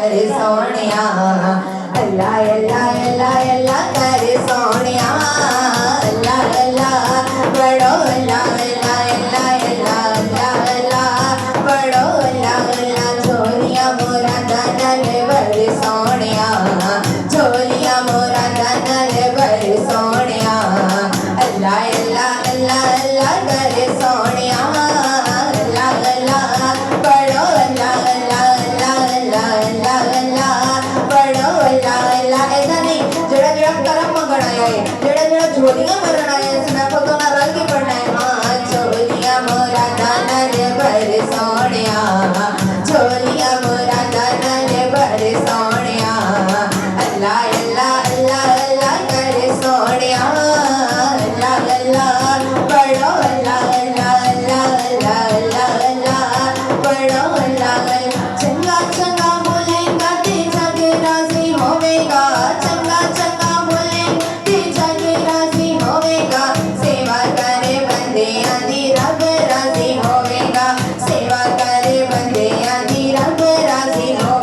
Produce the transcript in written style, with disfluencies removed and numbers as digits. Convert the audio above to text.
कर सोनिया अल्लाह अल्लाह अल्लाह अल्लाह कर सोनिया अल्लाह अल्लाह बड़ो अल्लाह अल्लाह अल्लाह अल्लाह अल्लाह अल्लाह बड़ो अल्लाह अल्लाह झोलिया मोरा दानल बर सोनिया झोलिया मोरा दानल बर सोनिया अल्लाह अल्लाह अल्लाह अल्लाह कर सोनिया अल्लाह अल्लाह बड़ो अल्लाह अल्लाह अल्लाह अल्लाह अल्लाह अल्लाह बड़ो अल्लाह अल्लाह ऐसा नहीं जड़ा जड़ा करम मंगना है जड़ा जड़ा झोलियां मरना है इसमें फोटो ना रल के पड़ना है मां झोलिया मोरा दानल बर सोनिया झोलिया मोरा दानल बर सोनिया अल्लाह अल्लाह अल्लाह अल्लाह कर सोनिया अल्लाह अल्लाह बड़ो अल्लाह अल्लाह अल्लाह अल्लाह अल्लाह अल्लाह बड़ो अल्लाह चंगा चंगा बोलेगा ते जग राजी होवेगा चंगा चंगा बोले ते जग राजी होवेगा सेवा करे बंदे आदि रब राजी होवेगा सेवा करे बंदे आदि रब राजी होवेगा